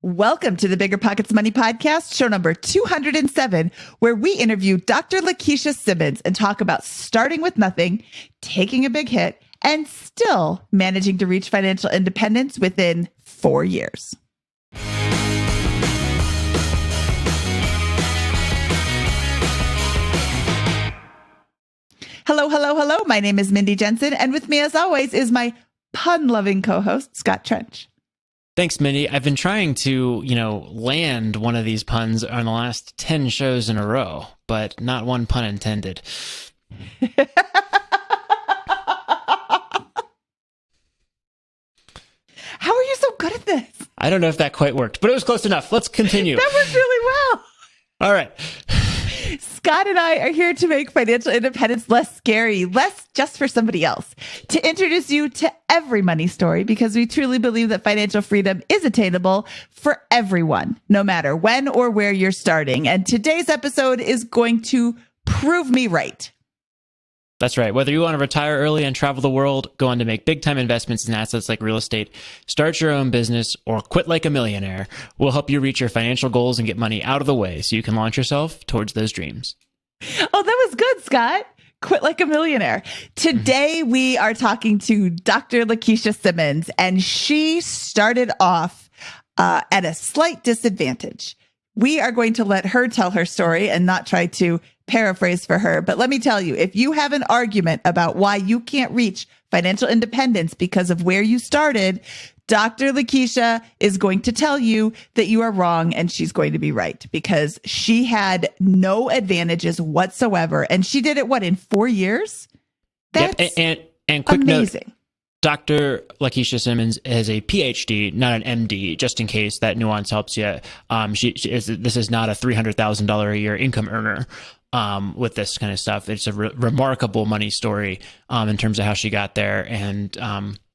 Welcome to the BiggerPockets Money Podcast, show number 207, where we interview Dr. Lakisha Simmons and talk about starting with nothing, taking a big hit, and still managing to reach financial independence within 4 years. Hello, hello, hello. My name is Mindy Jensen, and with me, as always, is my pun-loving co-host, Scott Trench. Thanks, Mindy. I've been trying to, land one of these puns on the last 10 shows in a row, but not one pun intended. How are you so good at this? I don't know if that quite worked, but it was close enough. Let's continue. That worked really well. All right. Scott and I are here to make financial independence less scary, less just for somebody else, to introduce you to every money story, because we truly believe that financial freedom is attainable for everyone, no matter when or where you're starting. And today's episode is going to prove me right. That's right. Whether you want to retire early and travel the world, go on to make big-time investments in assets like real estate, start your own business, or quit like a millionaire, we'll help you reach your financial goals and get money out of the way so you can launch yourself towards those dreams. Oh, that was good, Scott. Quit like a millionaire. Today, we are talking to Dr. Lakisha Simmons, and she started off at a slight disadvantage. We are going to let her tell her story and not try to paraphrase for her. But let me tell you, if you have an argument about why you can't reach financial independence because of where you started, Dr. Lakisha is going to tell you that you are wrong, and she's going to be right, because she had no advantages whatsoever. And she did it, in 4 years? That's and quick amazing. Note, Dr. Lakisha Simmons is a PhD, not an MD, just in case that nuance helps you. This is not a $300,000 a year income earner with this kind of stuff. It's a remarkable money story in terms of how she got there and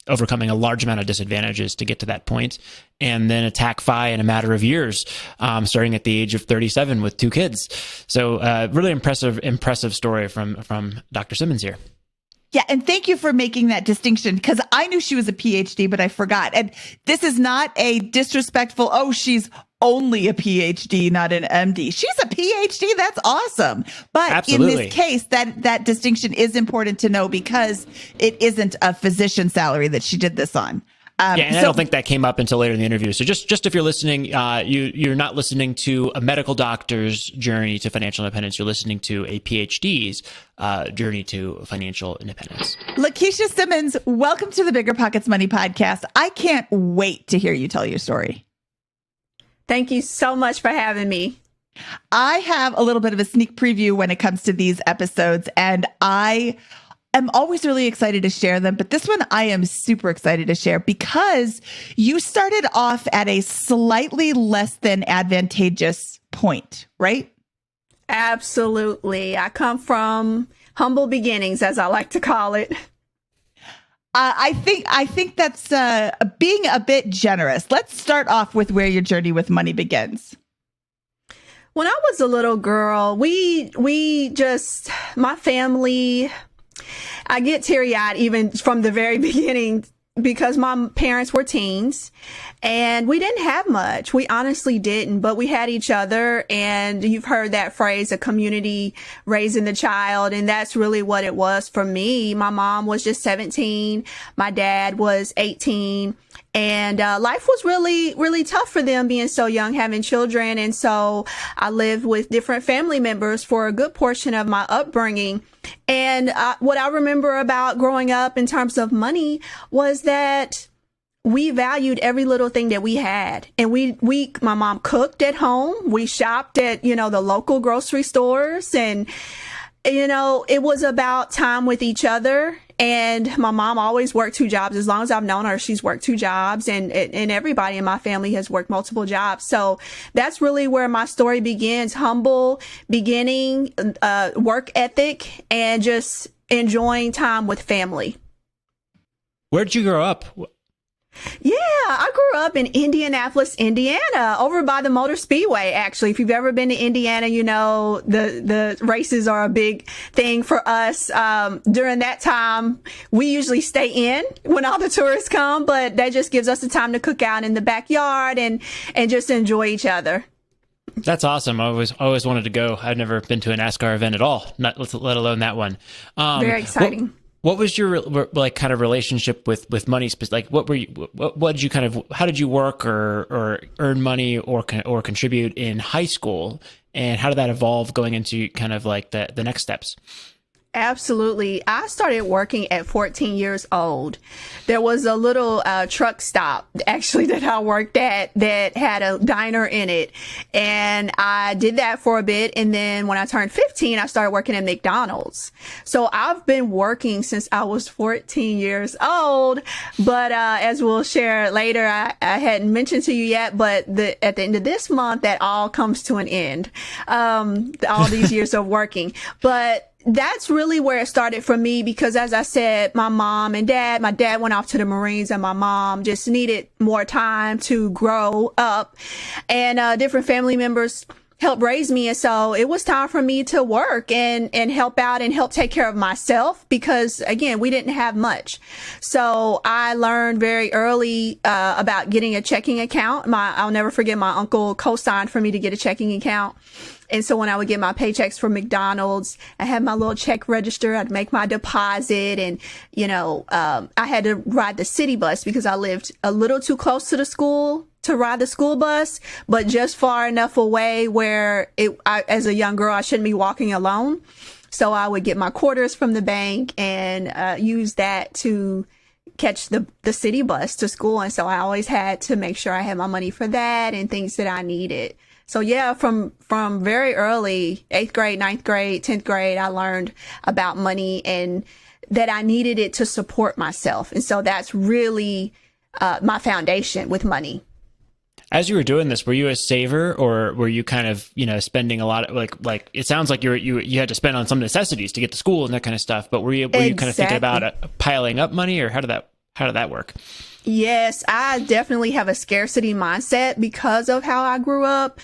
overcoming a large amount of disadvantages to get to that point, and then attack FI in a matter of years, starting at the age of 37 with 2 kids. So really impressive story from Dr. Simmons here. Yeah, and thank you for making that distinction, because I knew she was a PhD, but I forgot. And this is not a disrespectful, she's only a PhD, not an MD. She's a PhD. That's awesome. But Absolutely. In this case, that distinction is important to know, because it isn't a physician salary that she did this on. I don't think that came up until later in the interview. So just if you're listening, you're not listening to a medical doctor's journey to financial independence. You're listening to a PhD's journey to financial independence. Lakisha Simmons, welcome to the BiggerPockets Money Podcast. I can't wait to hear you tell your story. Thank you so much for having me. I have a little bit of a sneak preview when it comes to these episodes, and I'm always really excited to share them, but this one I am super excited to share, because you started off at a slightly less than advantageous point, right? Absolutely. I come from humble beginnings, as I like to call it. I think that's being a bit generous. Let's start off with where your journey with money begins. When I was a little girl, my family, I get teary-eyed even from the very beginning, because my parents were teens and we didn't have much. We honestly didn't, but we had each other. And you've heard that phrase, a community raising the child. And that's really what it was for me. My mom was just 17. My dad was 18. And life was really, really tough for them, being so young, having children. And so I lived with different family members for a good portion of my upbringing. And what I remember about growing up in terms of money was that we valued every little thing that we had. And my mom cooked at home. We shopped at, the local grocery stores. And, it was about time with each other. And my mom always worked 2 jobs. As long as I've known her, she's worked 2 jobs, and everybody in my family has worked multiple jobs. So that's really where my story begins. Humble beginning, work ethic, and just enjoying time with family. Where did you grow up? Yeah, I grew up in Indianapolis, Indiana, over by the Motor Speedway. Actually, if you've ever been to Indiana, you know the races are a big thing for us. During that time, we usually stay in when all the tourists come, but that just gives us the time to cook out in the backyard and just enjoy each other. That's awesome. I always wanted to go. I've never been to a NASCAR event at all, not let alone that one. Very exciting. What was your like kind of relationship with money? Like, what did you kind of, how did you work or earn money or contribute in high school, and how did that evolve going into kind of like the next steps? Absolutely. I started working at 14 years old. There was a little truck stop actually that I worked at that had a diner in it. And I did that for a bit. And then when I turned 15, I started working at McDonald's. So I've been working since I was 14 years old. But as we'll share later, I hadn't mentioned to you yet, but at the end of this month, that all comes to an end. All these years of working. But that's really where it started for me, because as I said, my dad went off to the Marines, and my mom just needed more time to grow up, and different family members helped raise me. And so it was time for me to work and help out and help take care of myself, because again, we didn't have much. So I learned very early about getting a checking account. I'll never forget, my uncle co-signed for me to get a checking account. And so when I would get my paychecks from McDonald's, I had my little check register. I'd make my deposit, and, I had to ride the city bus because I lived a little too close to the school to ride the school bus, but just far enough away where as a young girl, I shouldn't be walking alone. So I would get my quarters from the bank and use that to catch the city bus to school. And so I always had to make sure I had my money for that and things that I needed. So yeah, from very early, 8th grade, 9th grade, 10th grade, I learned about money and that I needed it to support myself. And so that's really my foundation with money. As you were doing this, were you a saver, or were you kind of, spending a lot of like it sounds like you had to spend on some necessities to get to school and that kind of stuff, but were you kind of thinking about piling up money, or how did that work? Yes, I definitely have a scarcity mindset because of how I grew up.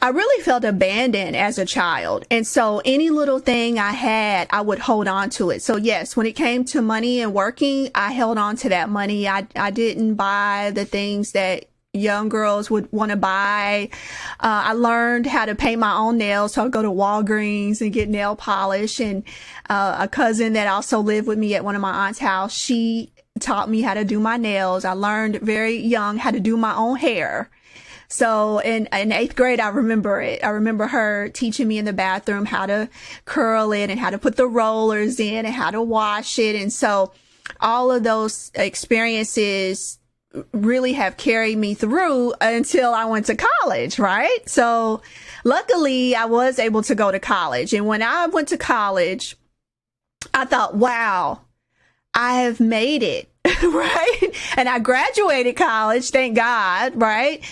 I really felt abandoned as a child. And so any little thing I had, I would hold on to it. So yes, when it came to money and working, I held on to that money. I didn't buy the things that young girls would want to buy. I learned how to paint my own nails. So I'd go to Walgreens and get nail polish. And a cousin that also lived with me at one of my aunt's house, she taught me how to do my nails. I learned very young how to do my own hair. So in 8th grade, I remember it. I remember her teaching me in the bathroom how to curl it and how to put the rollers in and how to wash it. And so all of those experiences really have carried me through until I went to college, right? So luckily, I was able to go to college. And when I went to college, I thought, wow, I have made it, right? And I graduated college, thank God, right?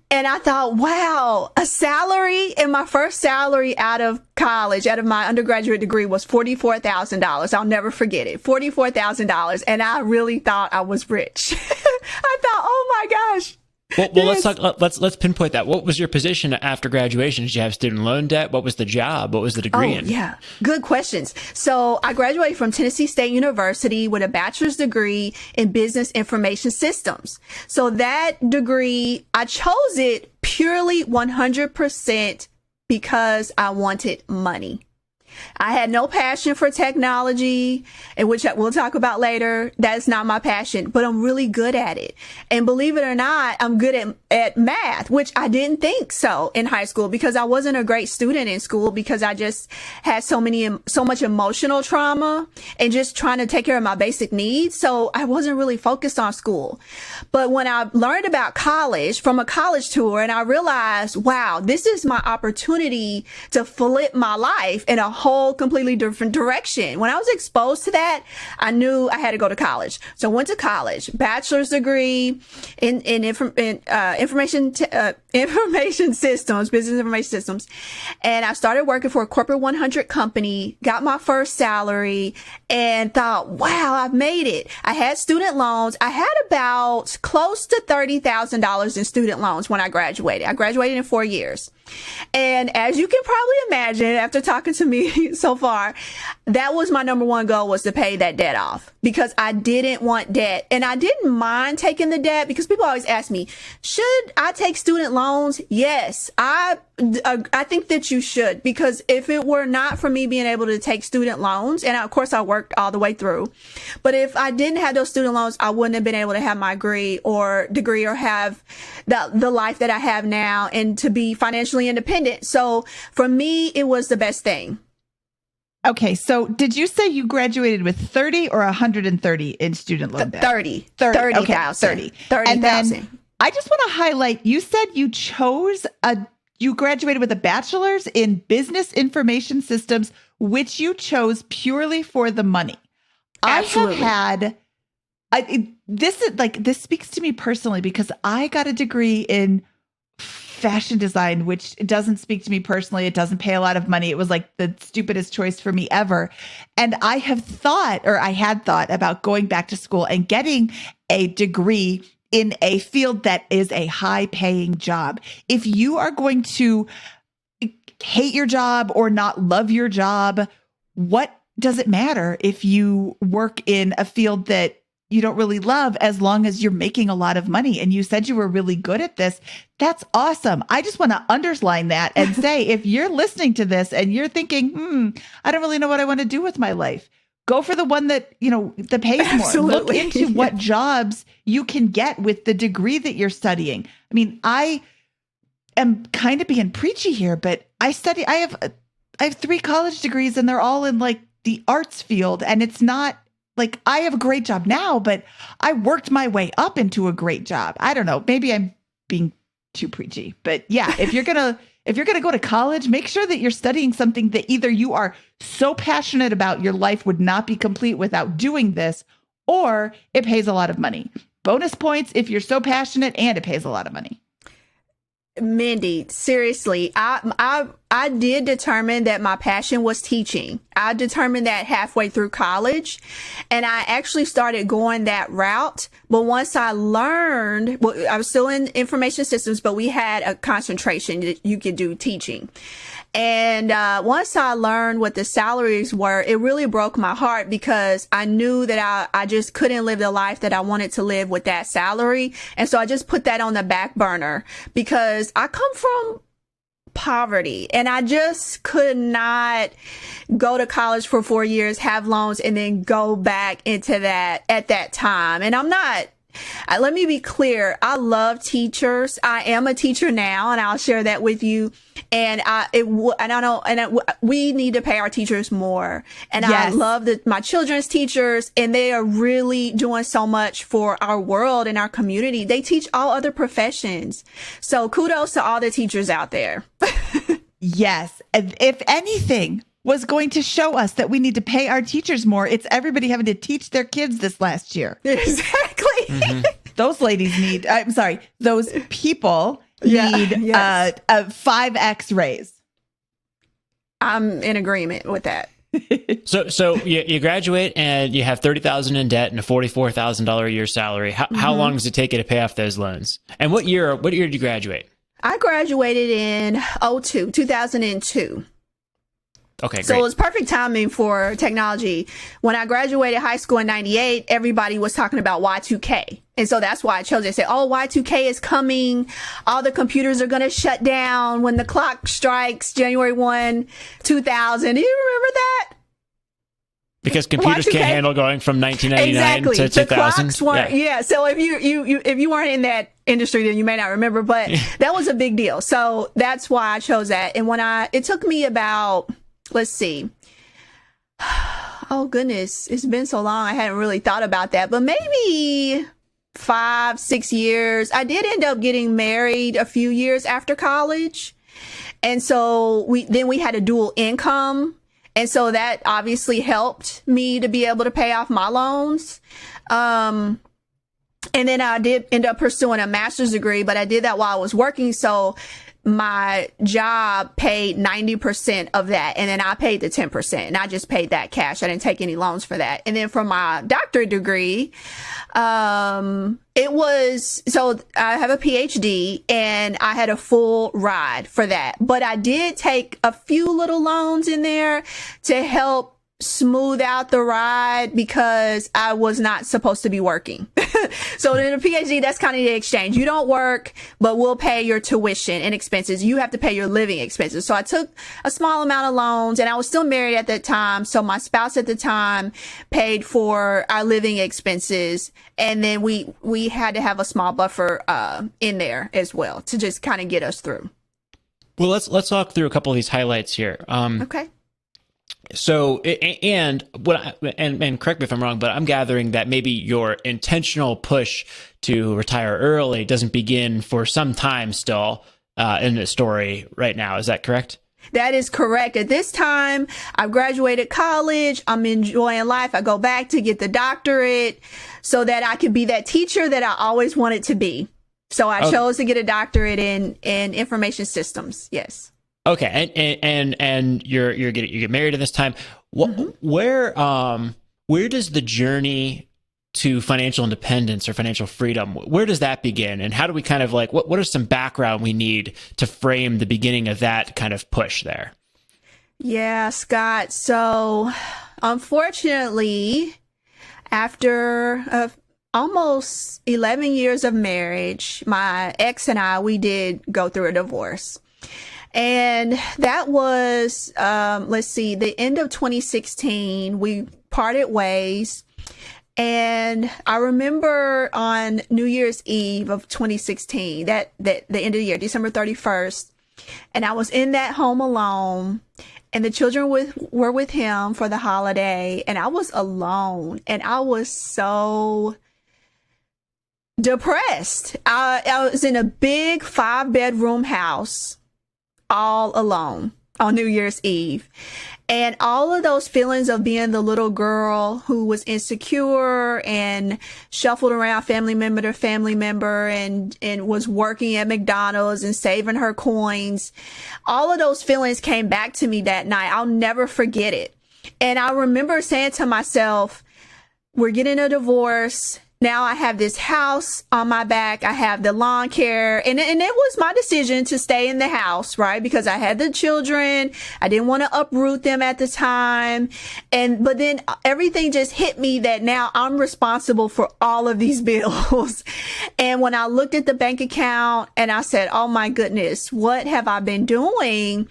And I thought, wow, a salary, and my first salary out of college, out of my undergraduate degree, was $44,000. I'll never forget it, $44,000. And I really thought I was rich. I thought, oh my gosh. Well, let's pinpoint that. What was your position after graduation? Did you have student loan debt? What was the job? What was the degree in? Yeah, good questions. So I graduated from Tennessee State University with a bachelor's degree in business information systems. So that degree, I chose it purely 100% because I wanted money. I had no passion for technology, and which we'll talk about later. That's not my passion, but I'm really good at it. And believe it or not, I'm good at math, which I didn't think so in high school, because I wasn't a great student in school, because I just had so much emotional trauma and just trying to take care of my basic needs. So I wasn't really focused on school. But when I learned about college from a college tour, and I realized, wow, this is my opportunity to flip my life in a whole completely different direction. When I was exposed to that, I knew I had to go to college. So I went to college, bachelor's degree in information systems, business information systems. And I started working for a corporate 100 company, got my first salary, and thought, wow, I've made it. I had student loans. I had about close to $30,000 in student loans when I graduated. I graduated in 4 years. And as you can probably imagine, after talking to me so far, that was my number one goal, was to pay that debt off, because I didn't want debt. And I didn't mind taking the debt, because people always ask me, should I take student loans? Yes, I think that you should, because if it were not for me being able to take student loans, and of course I worked all the way through, but if I didn't have those student loans, I wouldn't have been able to have my degree or have the life that I have now, and to be financially independent. So for me, it was the best thing. Okay, so did you say you graduated with 30 or 130 in student loan debt? 30,000. Okay, 30. And then I just want to highlight, you said you graduated with a bachelor's in business information systems, which you chose purely for the money. Absolutely. This speaks to me personally, because I got a degree in fashion design, which doesn't speak to me personally. It doesn't pay a lot of money. It was like the stupidest choice for me ever. And I had thought about going back to school and getting a degree in a field that is a high paying job. If you are going to hate your job or not love your job, what does it matter if you work in a field that you don't really love, as long as you're making a lot of money? And you said you were really good at this. That's awesome. I just want to underline that and say, if you're listening to this and you're thinking, I don't really know what I want to do with my life, go for the one that, that pays more. Absolutely. Look into what jobs you can get with the degree that you're studying. I mean, I am kind of being preachy here, but I have 3 college degrees, and they're all in like the arts field. And it's not like I have a great job now, but I worked my way up into a great job. I don't know. Maybe I'm being too preachy, but yeah, if you're going to go to college, make sure that you're studying something that either you are so passionate about, your life would not be complete without doing this, or it pays a lot of money. Bonus points if you're so passionate and it pays a lot of money. Mindy, seriously, I did determine that my passion was teaching. I determined that halfway through college, and I actually started going that route. But once I learned, I was still in information systems, but we had a concentration that you could do teaching. And once I learned what the salaries were, it really broke my heart, because I knew that I just couldn't live the life that I wanted to live with that salary. And so I just put that on the back burner, because I come from poverty, and I just could not go to college for 4 years, have loans, and then go back into that at that time. And I'm not. Let me be clear. I love teachers. I am a teacher now, and I'll share that with you. And we need to pay our teachers more. And yes. I love my children's teachers, and they are really doing so much for our world and our community. They teach all other professions. So kudos to all the teachers out there. Yes. If anything was going to show us that we need to pay our teachers more, it's everybody having to teach their kids this last year. Exactly. Mm-hmm. Those people need a 5X raise. I'm in agreement with that. So you graduate and you have $30,000 in debt and a $44,000 a year salary. How long does it take you to pay off those loans? And what year did you graduate? I graduated in 2002. Okay, great. So it was perfect timing for technology. When I graduated high school in 98, everybody was talking about Y2K. And so that's why I chose it. Say, Y2K is coming. All the computers are going to shut down when the clock strikes January 1, 2000. Do you remember that? Because computers Y2K? can't handle going from 1999 to 2000. The clocks weren't, yeah. So if you weren't in that industry, then you may not remember, but that was a big deal. So that's why I chose that. And it took me about, let's see. Oh goodness, it's been so long. I hadn't really thought about that, but maybe 5-6 years. I did end up getting married a few years after college. And so we had a dual income. And so that obviously helped me to be able to pay off my loans. And then I did end up pursuing a master's degree, but I did that while I was working. So my job paid 90% of that. And then I paid the 10%, and I just paid that cash. I didn't take any loans for that. And then for my doctorate degree, it was, so I have a PhD and I had a full ride for that, but I did take a few little loans in there to help smooth out the ride because I was not supposed to be working. So in a PhD, that's kind of the exchange. You don't work, but we'll pay your tuition and expenses. You have to pay your living expenses. So I took a small amount of loans, and I was still married at that time. So my spouse at the time paid for our living expenses. And then we had to have a small buffer in there as well to just kind of get us through. Well, let's walk through a couple of these highlights here. Okay. So, and correct me if I'm wrong, but I'm gathering that maybe your intentional push to retire early doesn't begin for some time still in the story right now. Is that correct? That is correct. At this time, I've graduated college. I'm enjoying life. I go back to get the doctorate so that I could be that teacher that I always wanted to be. So I chose to get a doctorate in information systems. Yes. Okay, and you get married in this time. Where does the journey to financial independence or financial freedom, where does that begin? And how do we kind of like, what are some background we need to frame the beginning of that kind of push there? Yeah, Scott. So unfortunately, after almost 11 years of marriage, my ex and I, we did go through a divorce. And that was, the end of 2016, we parted ways. And I remember on New Year's Eve of 2016, that the end of the year, December 31st, and I was in that home alone, and the children were with him for the holiday, and I was alone, and I was so depressed. I was in a big 5-bedroom house, all alone on New Year's Eve. And all of those feelings of being the little girl who was insecure and shuffled around family member to family member and was working at McDonald's and saving her coins. All of those feelings came back to me that night. I'll never forget it. And I remember saying to myself, we're getting a divorce. Now I have this house on my back. I have the lawn care. And it was my decision to stay in the house, right? Because I had the children. I didn't want to uproot them at the time. But then everything just hit me that now I'm responsible for all of these bills. And when I looked at the bank account and I said, oh my goodness, what have I been doing?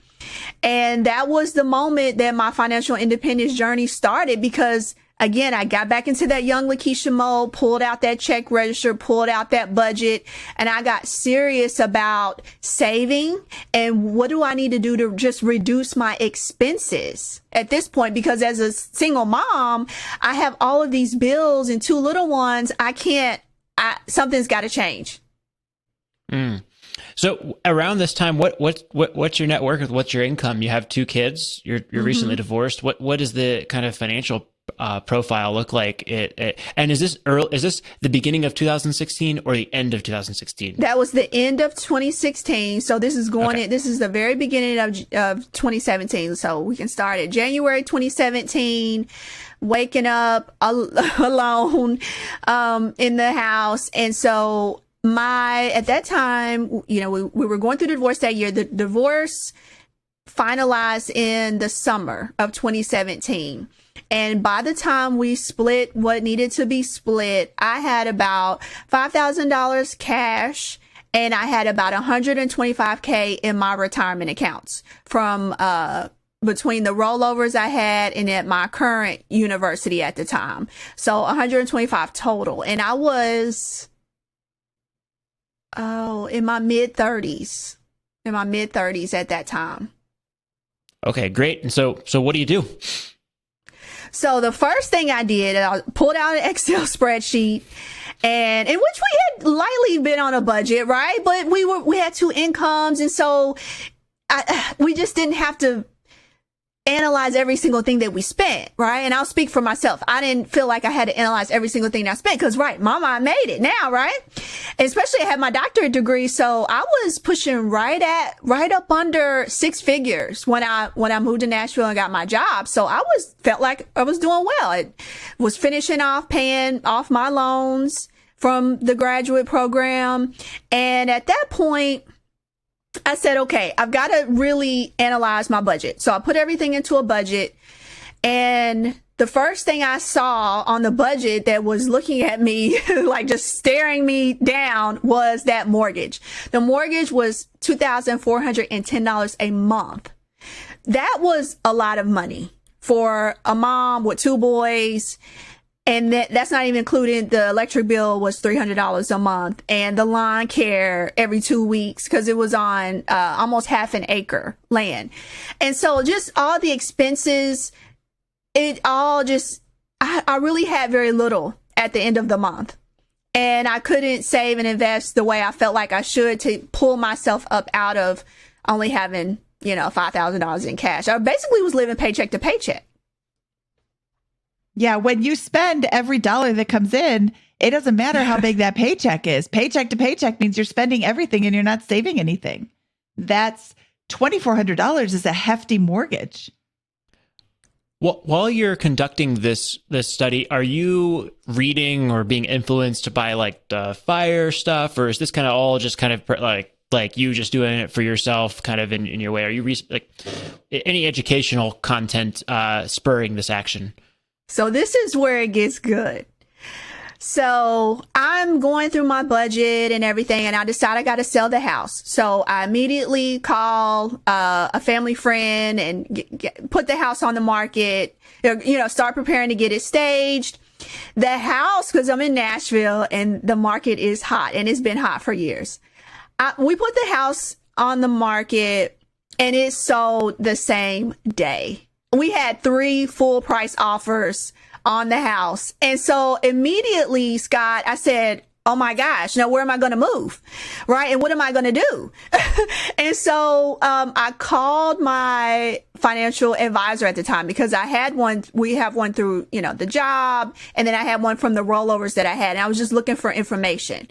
And that was the moment that my financial independence journey started, because again, I got back into that young Lakisha mode, pulled out that check register, pulled out that budget, and I got serious about saving and what do I need to do to just reduce my expenses at this point, because as a single mom, I have all of these bills and 2 little ones. Something's got to change. So around this time, what's your net worth? What's your income? You have 2 kids. You're recently divorced. What is the kind of financial profile look like? And is this the beginning of 2016 or the end of 2016? That was the end of 2016. So this is this is the very beginning of 2017. So we can start at January 2017, waking up alone in the house. And so at that time, we were going through the divorce that year. The divorce finalized in the summer of 2017. And by the time we split what needed to be split, I had about $5,000 cash and I had about $125K in my retirement accounts from between the rollovers I had and at my current university at the time. So 125 total. And I was in my mid-30s at that time. Okay, great. And so what do you do? So the first thing I did, I pulled out an Excel spreadsheet, and in which we had lightly been on a budget, right? But we had 2 incomes, and so we just didn't have to analyze every single thing that we spent, right? And I'll speak for myself. I didn't feel like I had to analyze every single thing that I spent because, right, mama, I made it now, right? And especially I had my doctorate degree. So I was pushing right up under 6 figures when I moved to Nashville and got my job. So I felt like I was doing well. I was finishing off paying off my loans from the graduate program. And at that point, I said, okay, I've got to really analyze my budget. So I put everything into a budget. And the first thing I saw on the budget that was looking at me, like just staring me down, was that mortgage. The mortgage was $2,410 a month. That was a lot of money for a mom with 2 boys. And that's not even including the electric bill was $300 a month, and the lawn care every 2 weeks because it was on almost half an acre land. And so just all the expenses, it all just, I really had very little at the end of the month. And I couldn't save and invest the way I felt like I should to pull myself up out of only having, $5,000 in cash. I basically was living paycheck to paycheck. Yeah, when you spend every dollar that comes in, it doesn't matter how big that paycheck is. Paycheck to paycheck means you're spending everything and you're not saving anything. That's $2,400 is a hefty mortgage. Well, while you're conducting this study, are you reading or being influenced by like the FIRE stuff, or is this kind of all just kind of like you just doing it for yourself, kind of in your way? Are you like any educational content spurring this action? So this is where it gets good. So I'm going through my budget and everything, and I decide I got to sell the house. So I immediately call a family friend and put the house on the market, start preparing to get it staged. The house, because I'm in Nashville and the market is hot, and it's been hot for years. We put the house on the market and it sold the same day. We had 3 full price offers on the house. And so immediately, Scott, I said, oh my gosh, now where am I going to move? Right. And what am I going to do? And so, I called my financial advisor at the time because I had one, we have one through, the job. And then I had one from the rollovers that I had. And I was just looking for information.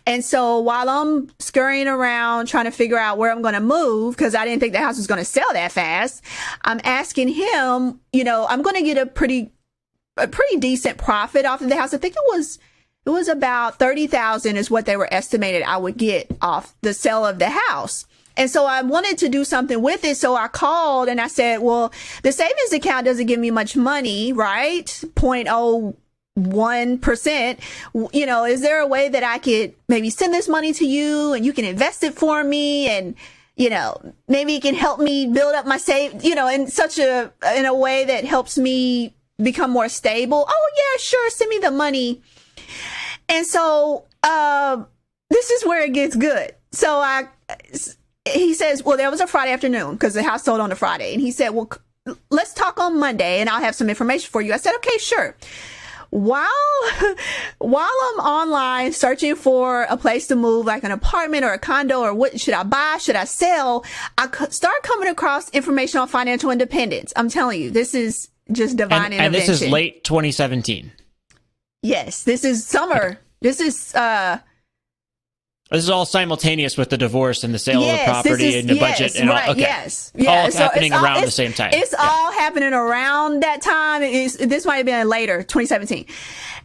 And so while I'm scurrying around trying to figure out where I'm going to move, because I didn't think the house was going to sell that fast, I'm asking him, I'm going to get a pretty decent profit off of the house. I think it was about 30,000 is what they were estimated I would get off the sale of the house. And so I wanted to do something with it. So I called and I said, well, the savings account doesn't give me much money, right? 0.01%. Is there a way that I could maybe send this money to you and you can invest it for me? And, maybe it can help me build up my in a way that helps me become more stable. Oh yeah, sure. Send me the money. And so, this is where it gets good. So he says, well, there was a Friday afternoon because the house sold on a Friday. And he said, well, let's talk on Monday and I'll have some information for you. I said, okay, sure. While I'm online searching for a place to move, like an apartment or a condo, or what should I buy? Should I sell? I start coming across information on financial independence. I'm telling you, this is just divine intervention. And this is late 2017. Yes, this is summer. Okay. This is all simultaneous with the divorce and the sale of the property and the budget and all. Right, okay. Yes. All happening around the same time. It's all happening around that time. This might have been later, 2017.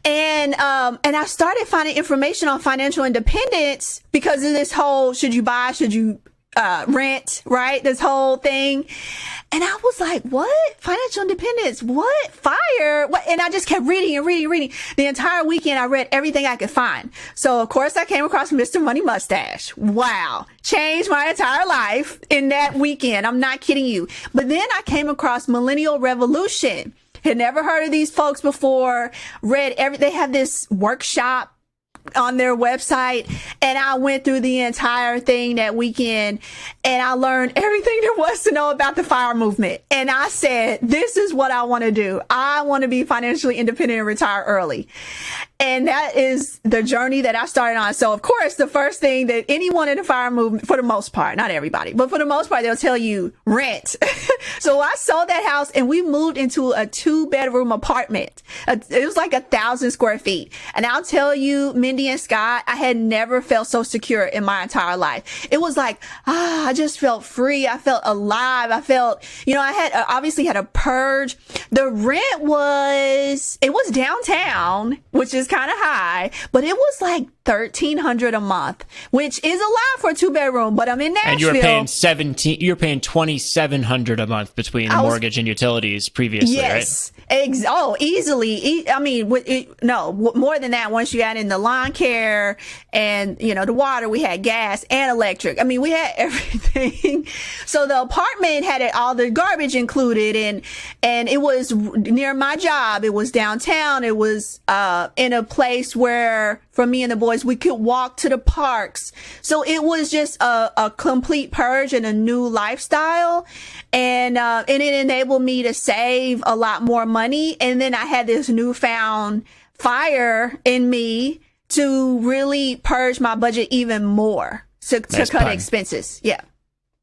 And I started finding information on financial independence because of this whole, should you buy, should you rent, right? This whole thing. And I was like, what? Financial independence? What? FIRE? What? And I just kept reading and reading. The entire weekend, I read everything I could find. So, of course, I came across Mr. Money Mustache. Wow. Changed my entire life in that weekend. I'm not kidding you. But then I came across Millennial Revolution. Had never heard of these folks before. They have this workshop on their website, and I went through the entire thing that weekend, and I learned everything there was to know about the FIRE movement. And I said, this is what I want to do. I want to be financially independent and retire early. And that is the journey that I started on. So, of course, the first thing that anyone in the fire movement, for the most part, not everybody, but for the most part, they'll tell you rent. So I sold that house and we moved into a 2-bedroom apartment. It was like 1,000 square feet. And I'll tell you, Mindy and Scott, I had never felt so secure in my entire life. It was like, I just felt free. I felt alive. I felt, I had obviously had a purge. The rent was downtown, which is kind of high, but it was like $1,300 a month, which is a lot for a 2-bedroom. But I'm in Nashville. And you were paying $2,700 a month between the mortgage and utilities previously, yes. right? Easily. I mean, more than that. Once you add in the lawn care and, the water, we had gas and electric. I mean, we had everything. So the apartment had all the garbage included, and it was near my job. It was downtown. It was, in a place where, for me and the boys, we could walk to the parks. So it was just a complete purge and a new lifestyle. And it enabled me to save a lot more money. And then I had this newfound fire in me to really purge my budget even more to cut expenses. Yeah.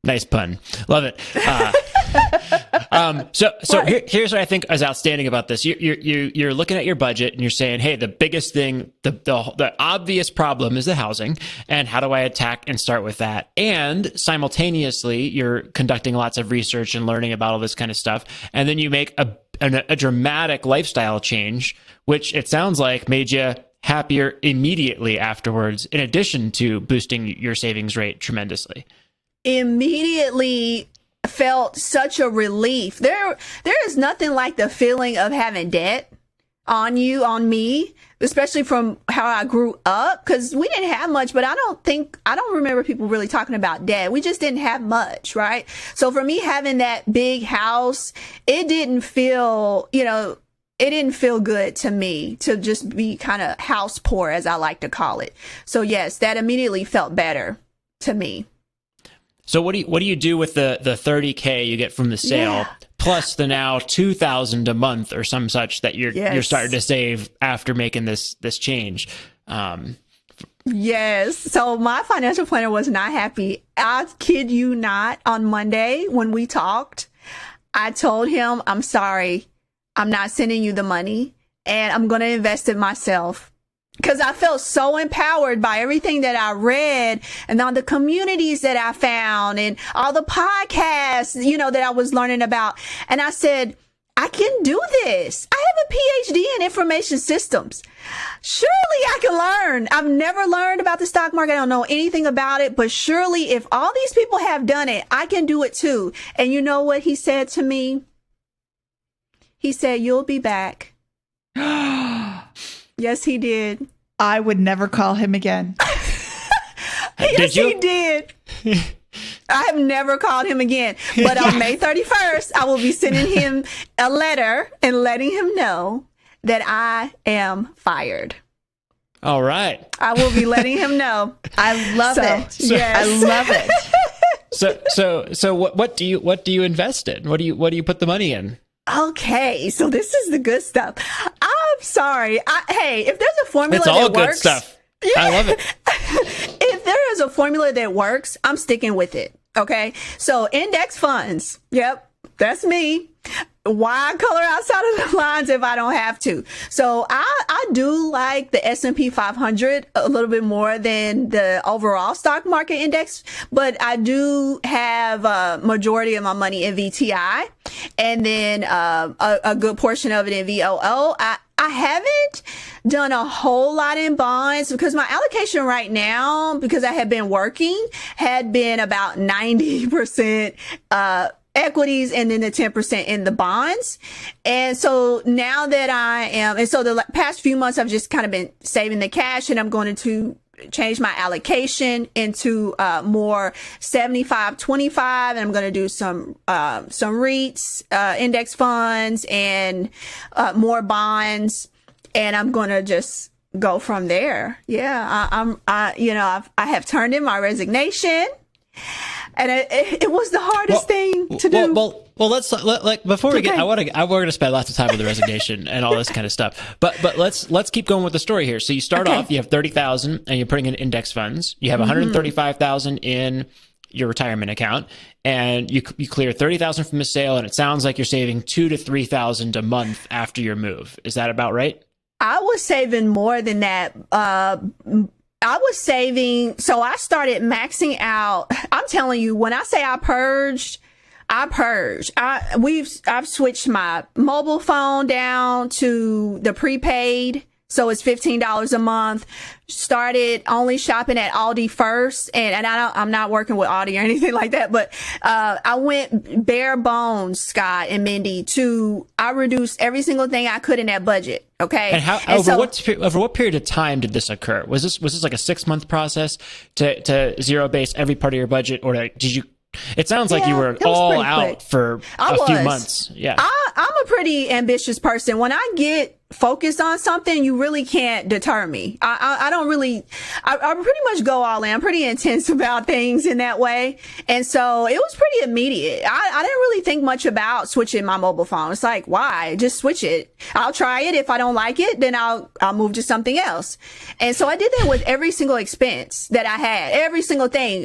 Nice pun. Love it. Here's what I think is outstanding about this. You're looking at your budget and you're saying, hey, the biggest thing, the obvious problem is the housing, and how do I attack and start with that? And simultaneously, you're conducting lots of research and learning about all this kind of stuff. And then you make a dramatic lifestyle change, which it sounds like made you happier immediately afterwards, in addition to boosting your savings rate tremendously. Immediately felt such a relief. There is nothing like the feeling of having debt on me, especially from how I grew up, because we didn't have much, but I don't remember people really talking about debt. We just didn't have much, right? So for me, having that big house, it didn't feel good to me to just be kind of house poor, as I like to call it. So yes, that immediately felt better to me. So what do you do with the $30K you get from the sale, plus the now $2,000 a month or some such that you're starting to save after making this change? Yes. So my financial planner was not happy. I kid you not. On Monday when we talked, I told him, I'm sorry, I'm not sending you the money, and I'm going to invest in myself. Because I felt so empowered by everything that I read and all the communities that I found and all the podcasts, that I was learning about. And I said, I can do this. I have a PhD in information systems. Surely I can learn. I've never learned about the stock market. I don't know anything about it, but surely if all these people have done it, I can do it too. And you know what he said to me? He said, you'll be back. Yes, he did. I would never call him again. Yes, he did. I have never called him again. But on May 31st, I will be sending him a letter and letting him know that I am fired. All right. I will be letting him know. I love it. Yes. I love it. So what do you invest in? What do you put the money in? Okay, so this is the good stuff. I'm sorry. Hey, if there's a formula it's all that good works, stuff. I love it. If there is a formula that works, I'm sticking with it. Okay, so index funds. Yep, that's me. Why color outside of the lines if I don't have to? So I do like the S&P 500 a little bit more than the overall stock market index, but I do have a majority of my money in VTI, and then a good portion of it in VOO. I haven't done a whole lot in bonds because my allocation right now, because I have been working, had been about 90% equities and then the 10% in the bonds. And so now that the past few months, I've just kind of been saving the cash, and I'm going to change my allocation into more 75-25, and I'm going to do some REITs, index funds, and more bonds, and I'm going to just go from there. Yeah, I have turned in my resignation. And it was the hardest thing to do. Well, let's before we get, we're going to spend lots of time with the resignation and all this kind of stuff. But let's keep going with the story here. So you start off, you have 30,000 and you're putting in index funds. You have 135,000 in your retirement account, and you clear 30,000 from the sale, and it sounds like you're saving 2,000 to 3,000 a month after your move. Is that about right? I was saving more than that. I was saving, so I started maxing out. I'm telling you, when I say I purged. I've switched my mobile phone down to the prepaid, so it's $15 a month. Started only shopping at Aldi first, and I'm not working with Aldi or anything like that, but I went bare bones, Scott and Mindy, I reduced every single thing I could in that budget. Okay. And over what period of time did this occur? Was this like a 6-month process to zero base every part of your budget, or did you? It sounds like you were all out for a few months. Yeah. I'm a pretty ambitious person. When I get focused on something, you really can't deter me. I pretty much go all in. I'm pretty intense about things in that way. And so it was pretty immediate. I didn't really think much about switching my mobile phone. It's like, why? Just switch it. I'll try it. If I don't like it, then I'll move to something else. And so I did that with every single expense that I had, every single thing.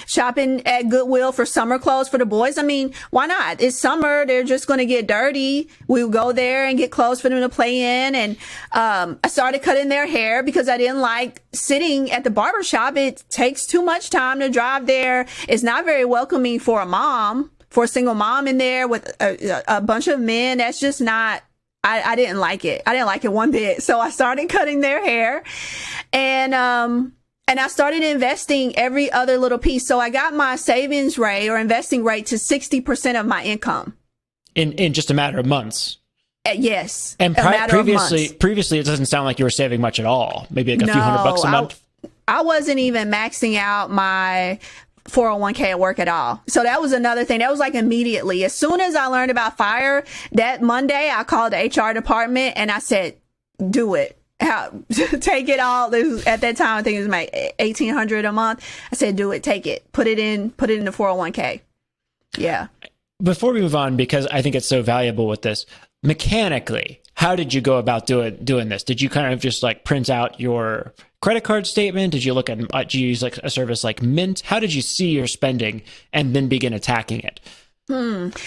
Shopping at Goodwill for summer clothes for the boys. I mean, why not? It's summer. They're just going to get dirty. We'll go there and get clothes for them to play in. And I started cutting their hair because I didn't like sitting at the barbershop. It takes too much time to drive there. It's not very welcoming for a single mom in there with a bunch of men. That's just not, I didn't like it. I didn't like it one bit. So I started cutting their hair, and I started investing every other little piece. So I got my savings rate or investing rate to 60% of my income. In just a matter of months. Yes. And previously, it doesn't sound like you were saving much at all. Maybe like a few $100 a month. I wasn't even maxing out my 401k at work at all. So that was another thing. That was like immediately. As soon as I learned about FIRE, that Monday, I called the HR department and I said, do it. Take it all. At that time, I think it was like $1,800 a month. I said, do it, take it, put it in the 401k. Yeah. Before we move on, because I think it's so valuable with this, mechanically, how did you go about doing this? Did you kind of just like print out your credit card statement? Did you did you use like a service like Mint? How did you see your spending and then begin attacking it?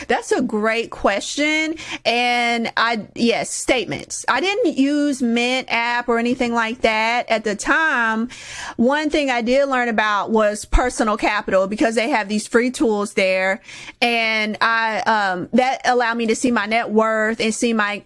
That's a great question. And yes, statements. I didn't use Mint app or anything like that at the time. One thing I did learn about was personal capital, because they have these free tools there. And that allowed me to see my net worth and see my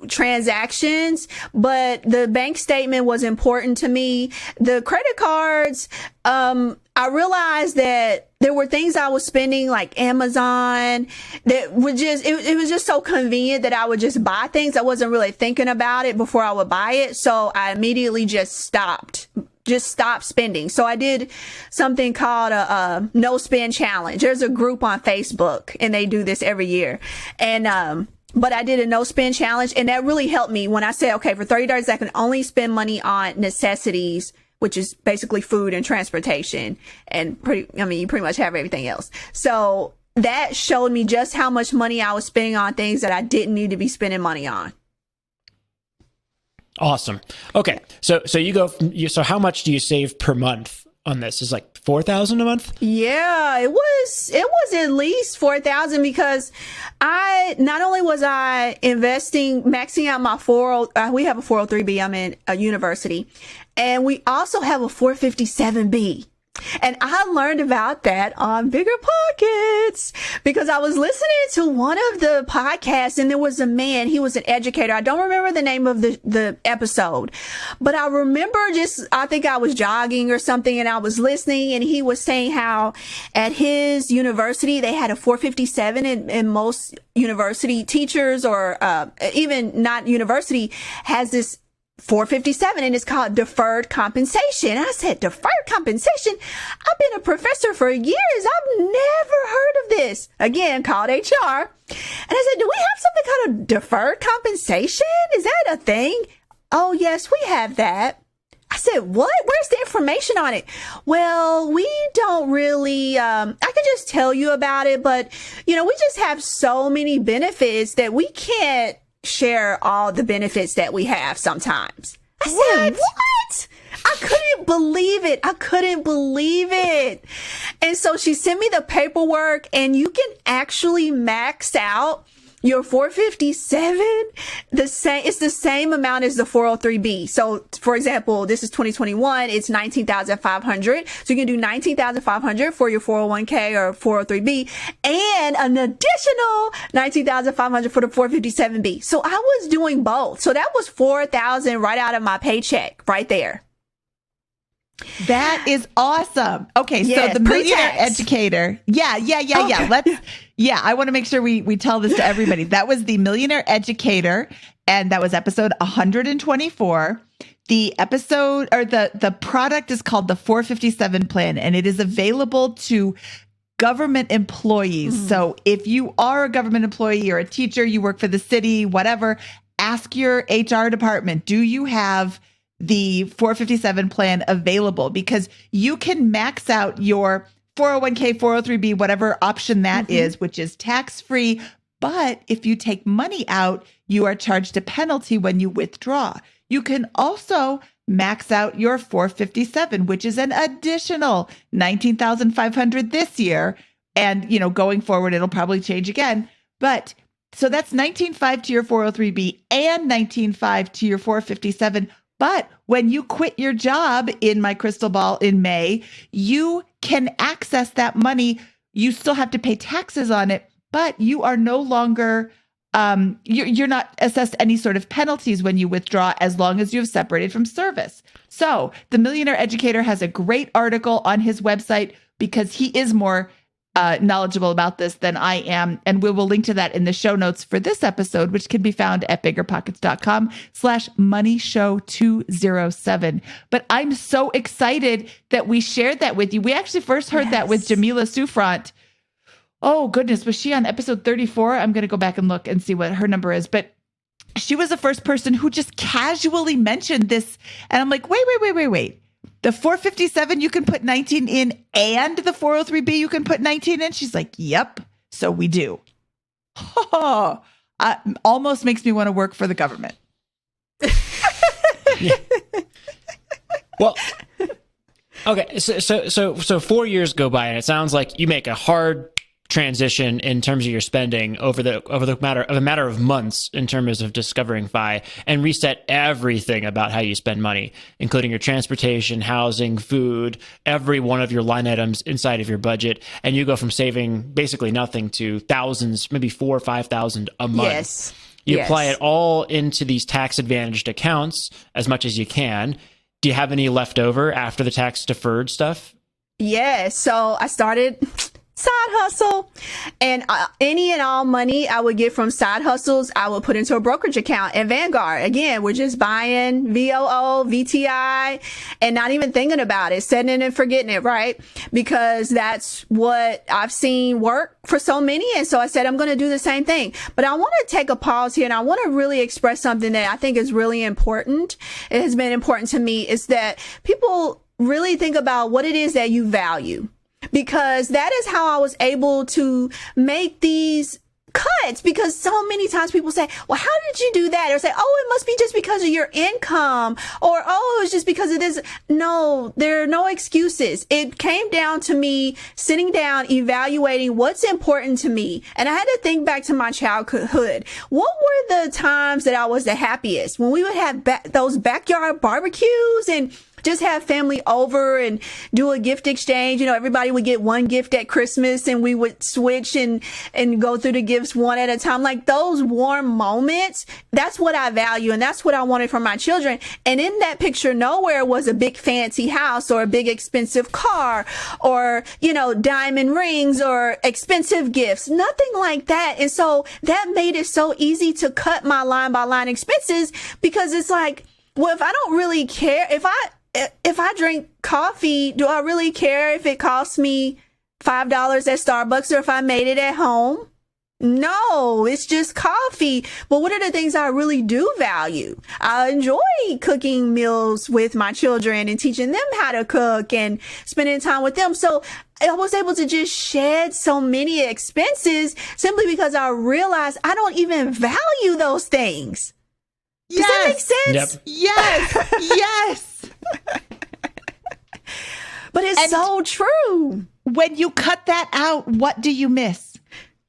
transactions, but the bank statement was important to me. The credit cards, I realized that there were things I was spending like Amazon that would it was just so convenient that I would just buy things. I wasn't really thinking about it before I would buy it. So I immediately just stopped spending. So I did something called a no spend challenge. There's a group on Facebook and they do this every year. And, but I did a no spend challenge, and that really helped me when I said, okay, for 30 days, I can only spend money on necessities, which is basically food and transportation. And you pretty much have everything else. So that showed me just how much money I was spending on things that I didn't need to be spending money on. Awesome. Okay. So so how much do you save per month on this? Is like $4,000 a month? Yeah, it was at least $4,000, because not only was I maxing out my we have a 403B. I'm in a university, and we also have a 457B. And I learned about that on BiggerPockets because I was listening to one of the podcasts, and there was a man, he was an educator. I don't remember the name of the episode, but I remember I think I was jogging or something, and I was listening, and he was saying how at his university, they had a 457, and most university teachers or even not university has this 457, and it's called deferred compensation. And I said, deferred compensation? I've been a professor for years. I've never heard of this. Again, called HR. And I said, do we have something called a deferred compensation? Is that a thing? Oh, yes, we have that. I said, what? Where's the information on it? Well, we don't really, I could just tell you about it, but, we just have so many benefits that we can't share all the benefits that we have sometimes. I said, what? I couldn't believe it. And so she sent me the paperwork, and you can actually max out your 457, it's the same amount as the 403B. So, for example, this is 2021, it's 19,500. So you can do 19,500 for your 401k or 403B and an additional 19,500 for the 457B. So I was doing both. So that was 4,000 right out of my paycheck right there. That is awesome. Okay, yes, so the millionaire educator. Yeah. I want to make sure we tell this to everybody. That was the millionaire educator, and that was episode 124. The episode or the product is called the 457 plan, and it is available to government employees. So if you are a government employee or a teacher, you work for the city, whatever, ask your HR department, do you have the 457 plan available? Because you can max out your 401k, 403b, whatever option that is, which is tax-free. But if you take money out, you are charged a penalty when you withdraw. You can also max out your 457, which is an additional 19,500 this year. And, going forward, it'll probably change again. But so that's 19.5 to your 403b and 19.5 to your 457. But when you quit your job in my crystal ball in May, you can access that money. You still have to pay taxes on it, but you are no longer, you're not assessed any sort of penalties when you withdraw as long as you've separated from service. So the Millionaire Educator has a great article on his website because he is more knowledgeable about this than I am. And we will link to that in the show notes for this episode, which can be found at biggerpockets.com/moneyshow207. But I'm so excited that we shared that with you. We actually first heard that with Jamila Souffrant. Oh goodness, was she on episode 34? I'm going to go back and look and see what her number is. But she was the first person who just casually mentioned this. And I'm like, wait. The 457, you can put 19 in, and the 403B, you can put 19 in. She's like, yep. So we do. Almost makes me want to work for the government. Yeah. Well, okay. So 4 years go by, and it sounds like you make a hard transition in terms of your spending over the matter of months in terms of discovering FI, and reset everything about how you spend money, including your transportation, housing, food, every one of your line items inside of your budget. And you go from saving basically nothing to thousands, maybe 4,000 or 5,000 a month. Yes. You apply it all into these tax advantaged accounts as much as you can. Do you have any left over after the tax deferred stuff? Yes. So I started side hustle, and any and all money I would get from side hustles, I would put into a brokerage account at Vanguard. Again, we're just buying VOO, VTI, and not even thinking about it, setting it and forgetting it, right? Because that's what I've seen work for so many. And so I said, I'm going to do the same thing. But I want to take a pause here, and I want to really express something that I think is really important. It has been important to me, is that people really think about what it is that you value. Because that is how I was able to make these cuts, because so many times people say, well, how did you do that? Or say, oh, it must be just because of your income, or, oh, it's just because of this. No, there are no excuses. It came down to me sitting down, evaluating what's important to me. And I had to think back to my childhood. What were the times that I was the happiest? When we would have those backyard barbecues and just have family over and do a gift exchange. Everybody would get one gift at Christmas, and we would switch and go through the gifts one at a time. Like those warm moments, that's what I value, and that's what I wanted for my children. And in that picture, nowhere was a big fancy house or a big expensive car or, diamond rings or expensive gifts, nothing like that. And so that made it so easy to cut my line by line expenses, because it's like, well, if I don't really care, if I drink coffee, do I really care if it costs me $5 at Starbucks or if I made it at home? No, it's just coffee. But what are the things I really do value? I enjoy cooking meals with my children and teaching them how to cook and spending time with them. So I was able to just shed so many expenses simply because I realized I don't even value those things. Does that make sense? Yep. Yes. Yes. But it's so true. When you cut that out, what do you miss?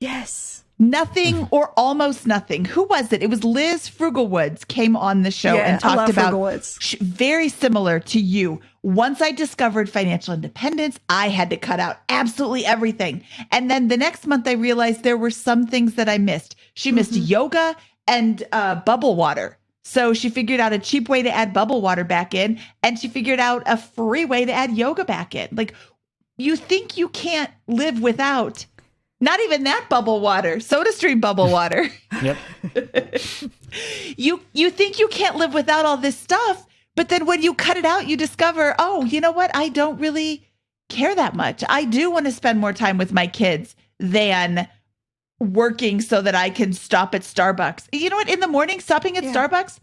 Yes. Nothing or almost nothing. Who was it? It was Liz Frugalwoods came on the show and talked about very similar to you. Once I discovered financial independence, I had to cut out absolutely everything. And then the next month, I realized there were some things that I missed. She missed yoga and bubble water. So she figured out a cheap way to add bubble water back in, and she figured out a free way to add yoga back in. Like, you think you can't live without not even that bubble water, SodaStream bubble water. Yep. You think you can't live without all this stuff, but then when you cut it out, you discover, oh, you know what? I don't really care that much. I do want to spend more time with my kids than working so that I can stop at Starbucks. You know what? In the morning, stopping at Starbucks,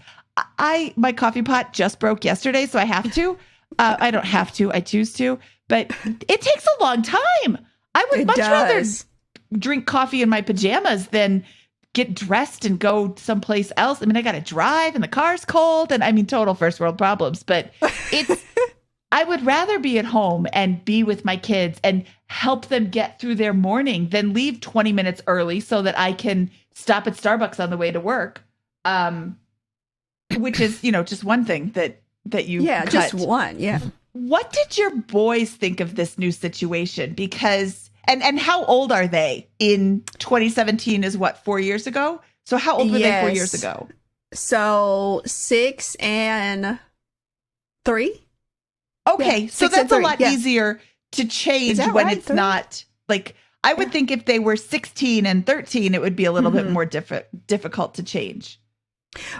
my coffee pot just broke yesterday, so I have to. I don't have to. I choose to, but it takes a long time. I would much rather drink coffee in my pajamas than get dressed and go someplace else. I mean, I got to drive and the car's cold, and I mean, total first world problems, but I would rather be at home and be with my kids and help them get through their morning than leave 20 minutes early so that I can stop at Starbucks on the way to work. Which is, just one thing that you cut. Just one. Yeah. What did your boys think of this new situation? Because And how old are they? In 2017 is what, 4 years ago? So how old were they 4 years ago? So 6 and 3. Okay, so that's a lot easier to change when it's 3? Not like, I would think if they were 16 and 13, it would be a little bit more difficult to change.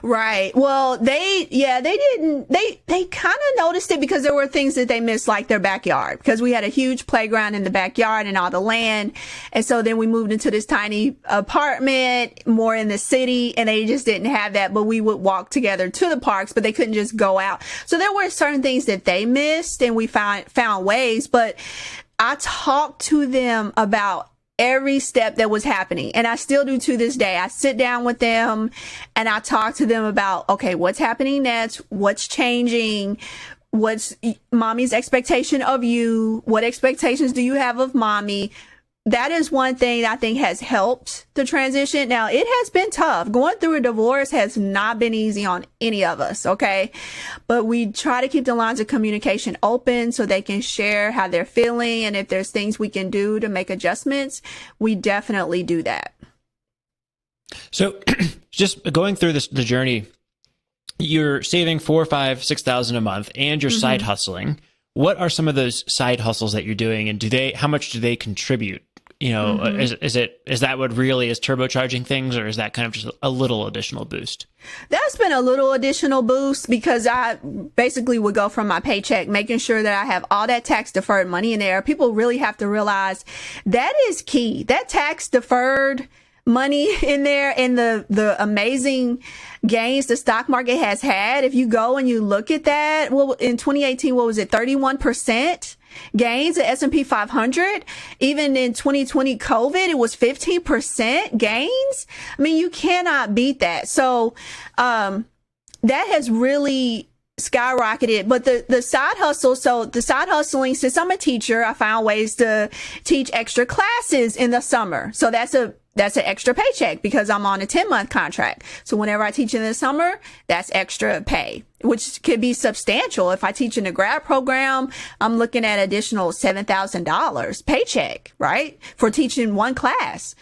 Right. Well, they kind of noticed it because there were things that they missed, like their backyard, because we had a huge playground in the backyard and all the land. And so then we moved into this tiny apartment more in the city, and they just didn't have that. But we would walk together to the parks, but they couldn't just go out. So there were certain things that they missed, and we found ways. But I talked to them about every step that was happening. And I still do to this day. I sit down with them and I talk to them about, okay, what's happening next? What's changing? What's mommy's expectation of you? What expectations do you have of mommy? That is one thing I think has helped the transition. Now, it has been tough. Going through a divorce has not been easy on any of us, okay? But we try to keep the lines of communication open so they can share how they're feeling. And if there's things we can do to make adjustments, we definitely do that. So just going through the journey, you're saving $4,000, $5,000, $6,000 a month, and you're side hustling. What are some of those side hustles that you're doing, and how much do they contribute? Is that what really is turbocharging things, or is that kind of just a little additional boost? That's been a little additional boost because I basically would go from my paycheck, making sure that I have all that tax deferred money in there. People really have to realize that is key. That tax deferred money in there and the amazing gains the stock market has had. If you go and you look at that, well, in 2018, what was it? 31% gains at S&P 500. Even in 2020 COVID, it was 15% gains. I mean, you cannot beat that. So, that has really skyrocketed. But the side hustle, so the side hustling, since I'm a teacher, I found ways to teach extra classes in the summer. So that's an extra paycheck because I'm on a 10-month contract. So whenever I teach in the summer, that's extra pay, which could be substantial. If I teach in a grad program, I'm looking at additional $7,000 paycheck, right? For teaching one class.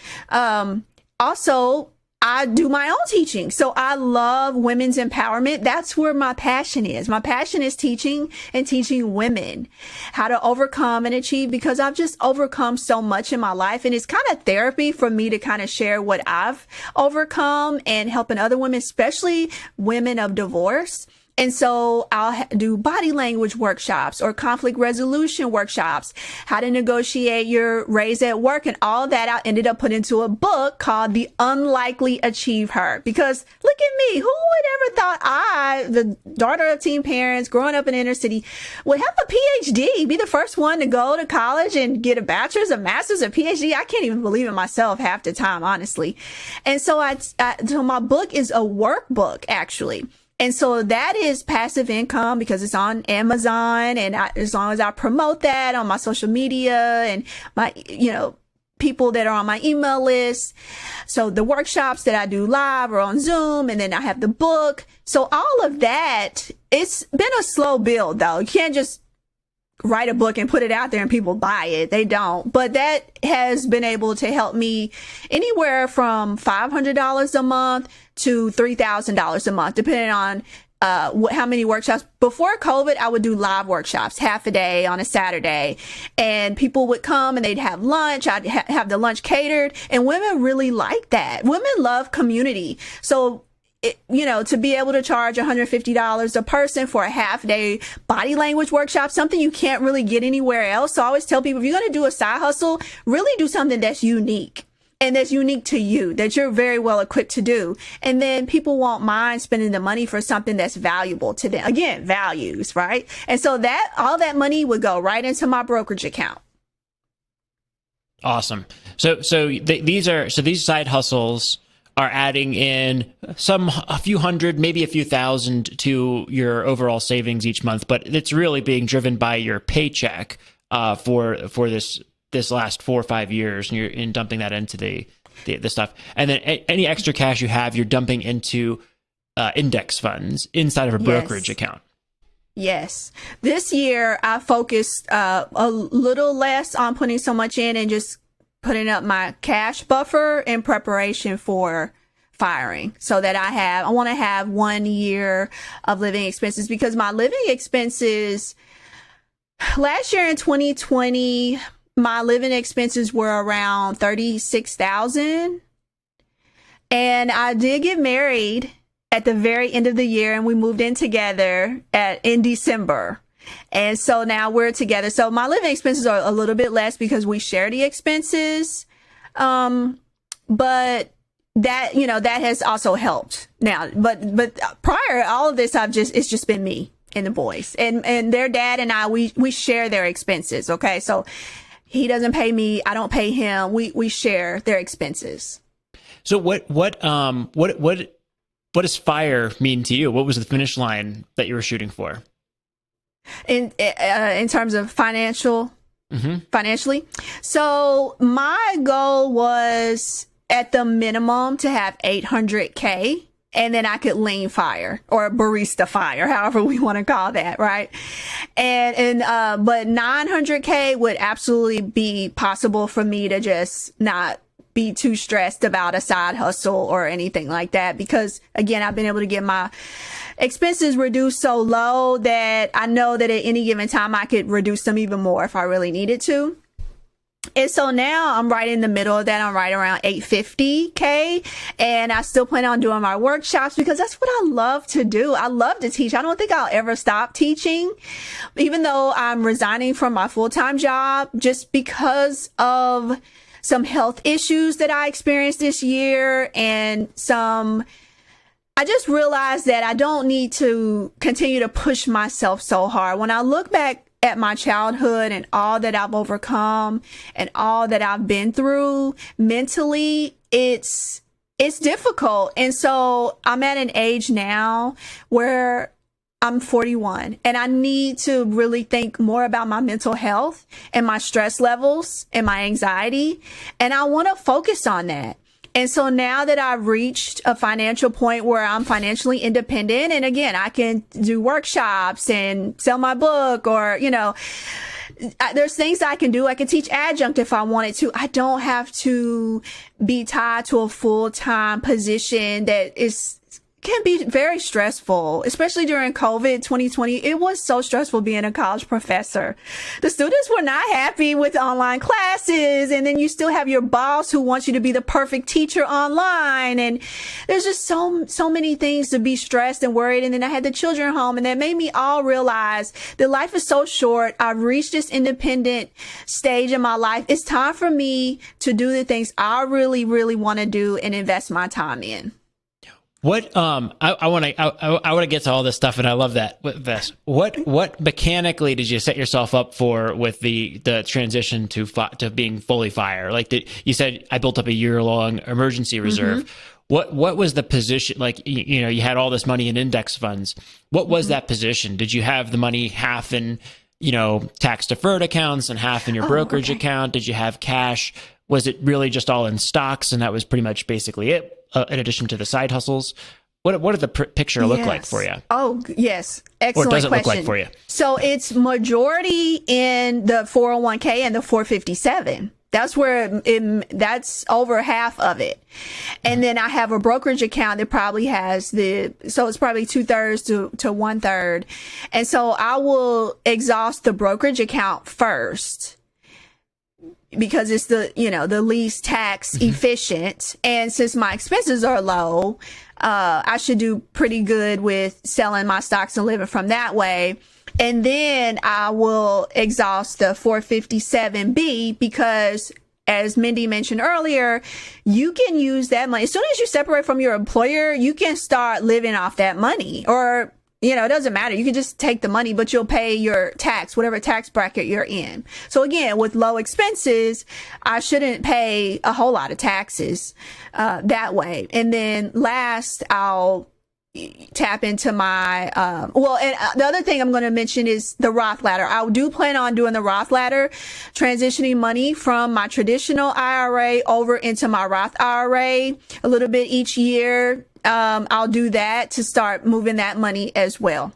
Also, I do my own teaching. So I love women's empowerment. That's where my passion is. My passion is teaching and teaching women how to overcome and achieve, because I've just overcome so much in my life. And it's kind of therapy for me to kind of share what I've overcome and helping other women, especially women of divorce, And so I'll do body language workshops or conflict resolution workshops, how to negotiate your raise at work, and all that I ended up putting into a book called The Unlikely Achieve Her. Because look at me, who would ever thought I, the daughter of teen parents growing up in the inner city, would have a PhD, be the first one to go to college and get a bachelor's, a master's, a PhD. I can't even believe it myself half the time, honestly. And so so my book is a workbook, actually. And so that is passive income because it's on Amazon, and as long as I promote that on my social media and my, people that are on my email list. So the workshops that I do live or on Zoom, and then I have the book. So all of that, it's been a slow build though. You can't just write a book and put it out there and people buy it. They don't. But that has been able to help me anywhere from $500 a month to $3,000 a month, depending on how many workshops. Before COVID, I would do live workshops, half a day on a Saturday, and people would come and they'd have lunch. I'd have the lunch catered, and women really like that. Women love community. So to be able to charge $150 a person for a half day body language workshop, something you can't really get anywhere else. So I always tell people, if you're going to do a side hustle, really do something that's unique and that's unique to you, that you're very well equipped to do. And then people won't mind spending the money for something that's valuable to them. Again, values, right? And so that all that money would go right into my brokerage account. Awesome. So these side hustles are adding in a few hundred, maybe a few thousand to your overall savings each month, but it's really being driven by your paycheck for this last 4 or 5 years, and you're dumping that into the stuff. And then any extra cash you have, you're dumping into index funds inside of a brokerage account. Yes. This year, I focused a little less on putting so much in and just putting up my cash buffer in preparation for firing, so that I want to have 1 year of living expenses, because my living expenses last year in 2020, my living expenses were around $36,000. And I did get married at the very end of the year, and we moved in together in December. And so now we're together. So my living expenses are a little bit less because we share the expenses. But that, that has also helped now. But prior, all of this, it's just been me and the boys, and their dad and I, we share their expenses. Okay. So he doesn't pay me, I don't pay him. We share their expenses. So what does FIRE mean to you? What was the finish line that you were shooting for? In terms of financially. So my goal was at the minimum to have 800K, and then I could lean FIRE or barista FIRE, however we want to call that. Right. But 900K would absolutely be possible for me to just not be too stressed about a side hustle or anything like that, because again, I've been able to get my expenses reduced so low that I know that at any given time I could reduce them even more if I really needed to. And so now I'm right in the middle of that. I'm right around 850K, and I still plan on doing my workshops because that's what I love to do. I love to teach. I don't think I'll ever stop teaching, even though I'm resigning from my full-time job, just because of some health issues that I experienced this year, and I just realized that I don't need to continue to push myself so hard. When I look back at my childhood and all that I've overcome and all that I've been through mentally, it's difficult. And so I'm at an age now where I'm 41, and I need to really think more about my mental health and my stress levels and my anxiety. And I want to focus on that. And so now that I've reached a financial point where I'm financially independent, and again, I can do workshops and sell my book, or, there's things I can do. I can teach adjunct if I wanted to. I don't have to be tied to a full-time position that is can be very stressful, especially during COVID 2020. It was so stressful being a college professor. The students were not happy with online classes. And then you still have your boss who wants you to be the perfect teacher online. And there's just so many things to be stressed and worried. And then I had the children home, and that made me all realize that life is so short. I've reached this independent stage in my life. It's time for me to do the things I really, really want to do and invest my time in. What I want to get to all this stuff, and I love that with this. What mechanically did you set yourself up for with the transition to being fully fire? Like you said, I built up a year-long emergency reserve. Mm-hmm. What was the position? Like you had all this money in index funds. What was that position? Did you have the money half in tax deferred accounts and half in your brokerage account? Did you have cash? Was it really just all in stocks, and that was pretty much basically it? In addition to the side hustles, what did the picture look like for you? Oh, yes. Excellent or does it question. Look like for you? So it's majority in the 401k and the 457. That's where that's over half of it. And then I have a brokerage account that probably has so it's probably 2/3 to 1/3. And so I will exhaust the brokerage account first, because it's the least tax efficient. And since my expenses are low, I should do pretty good with selling my stocks and living from that way. And then I will exhaust the 457B, because as Mindy mentioned earlier, you can use that money. As soon as you separate from your employer, you can start living off that money, or it doesn't matter. You can just take the money, but you'll pay your tax, whatever tax bracket you're in. So again, with low expenses, I shouldn't pay a whole lot of taxes that way. And then last, I'll tap into my, and the other thing I'm going to mention is the Roth ladder. I do plan on doing the Roth ladder, transitioning money from my traditional IRA over into my Roth IRA a little bit each year. I'll do that to start moving that money as well.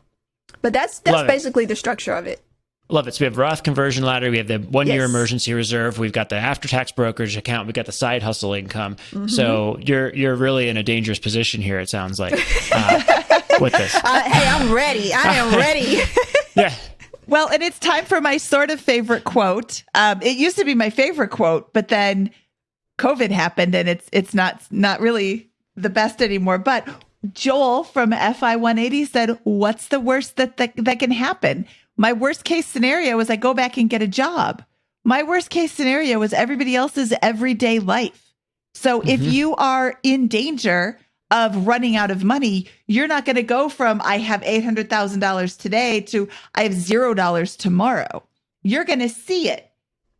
But that's basically the structure of it. Love it. So we have Roth conversion ladder. We have the 1 year emergency reserve. We've got the after-tax brokerage account. We've got the side hustle income. Mm-hmm. So you're really in a dangerous position here, it sounds like, with this. Hey, I'm ready. I am ready. Yeah. Well, and it's time for my sort of favorite quote. It used to be my favorite quote, but then COVID happened, and it's not really the best anymore. But Joel from FI 180 said, "What's the worst that can happen? My worst case scenario is I go back and get a job. My worst case scenario is everybody else's everyday life. So if you are in danger of running out of money, you're not going to go from I have $800,000 today to I have $0 tomorrow. You're going to see it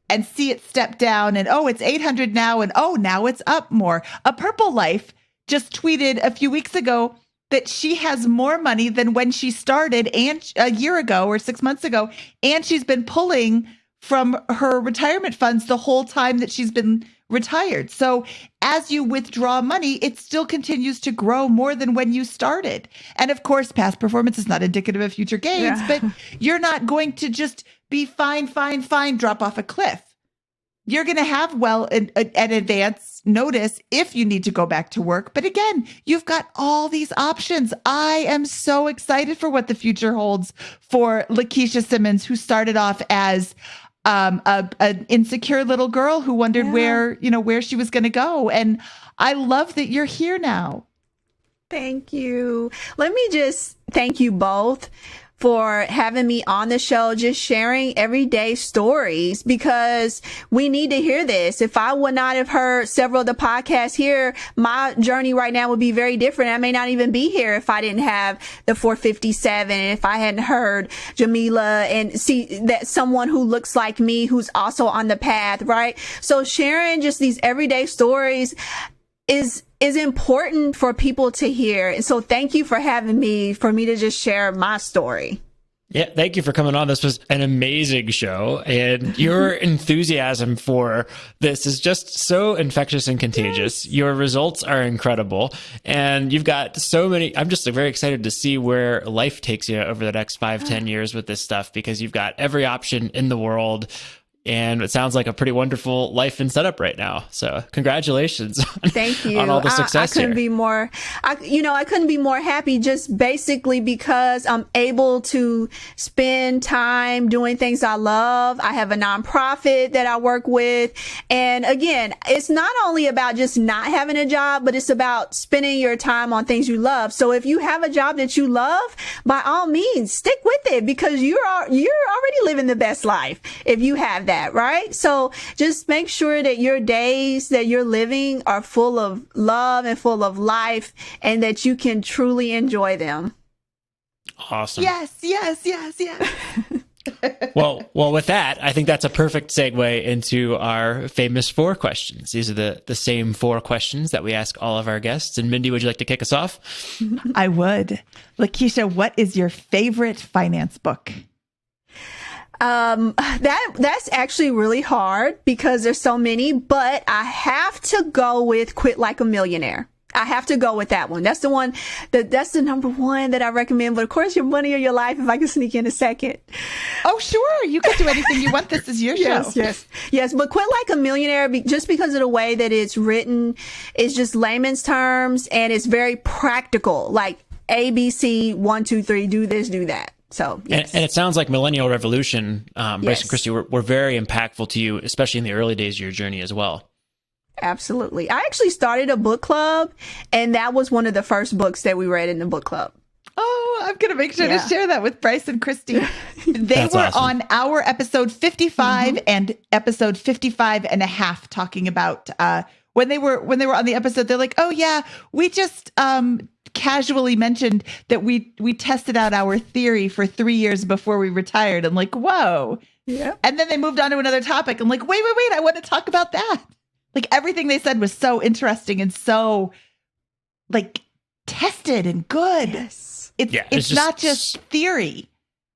and see it step down, and it's 800 now, and now it's up more." A Purple Life just tweeted a few weeks ago that she has more money than when she started, and a year ago or 6 months ago, and she's been pulling from her retirement funds the whole time that she's been retired. So as you withdraw money, it still continues to grow more than when you started. And of course, past performance is not indicative of future gains, but you're not going to just be fine, drop off a cliff. You're going to have an advance notice if you need to go back to work. But again, you've got all these options. I am so excited for what the future holds for Lakisha Simmons, who started off as an insecure little girl who wondered where she was going to go. And I love that you're here now. Thank you. Let me just thank you both for having me on the show, just sharing everyday stories, because we need to hear this. If I would not have heard several of the podcasts here, my journey right now would be very different. I may not even be here if I didn't have the 457, and if I hadn't heard Jamila and see that someone who looks like me, who's also on the path, right? So sharing just these everyday stories is important for people to hear. And so thank you for having me, for me to just share my story. Yeah, thank you for coming on. This was an amazing show, and your enthusiasm for this is just so infectious and contagious. Yes. Your results are incredible, and you've got so many. I'm just very excited to see where life takes you over the next 5-10 years with this stuff, because you've got every option in the world. Mm-hmm. and it sounds like a pretty wonderful life and setup right now. So congratulations Thank you. on all the success I couldn't here. be more, I couldn't be more happy just basically because I'm able to spend time doing things I love. I have a nonprofit that I work with. And again, it's not only about just not having a job, but it's about spending your time on things you love. So if you have a job that you love, by all means, stick with it because you're already living the best life if you have that, right? So just make sure that your days that you're living are full of love and full of life and that you can truly enjoy them. Awesome. Yes, yes, yes, yes. Well, with that, I think that's a perfect segue into our famous 4 questions. These are the same 4 questions that we ask all of our guests. And Mindy, would you like to kick us off? I would. Lakisha, what is your favorite finance book? That's actually really hard because there's so many, but I have to go with Quit Like a Millionaire. I have to go with that one. That's the one that's the number one that I recommend. But of course, Your Money or Your Life, if I can sneak in a second. Oh, sure. You can do anything you want. This is your show. Yes. But Quit Like a Millionaire, just because of the way that it's written, it's just layman's terms and it's very practical. Like ABC, 1, 2, 3, do this, do that. So, yes. And it sounds like Millennial Revolution, Bryce Yes. and Christy, were very impactful to you, especially in the early days of your journey as well. Absolutely. I actually started a book club, and that was one of the first books that we read in the book club. Oh, I'm going to make sure to Yeah. share that with Bryce and Christy. They That's were awesome. on our episode 55 and episode 55 and a half talking about when they were on the episode, they're like, oh yeah, we just casually mentioned that we tested out our theory for 3 years before we retired. I'm like, whoa. Yeah. And then they moved on to another topic. I'm like, wait, I want to talk about that. Like everything they said was so interesting and so like tested and good. Yes. It's not just theory.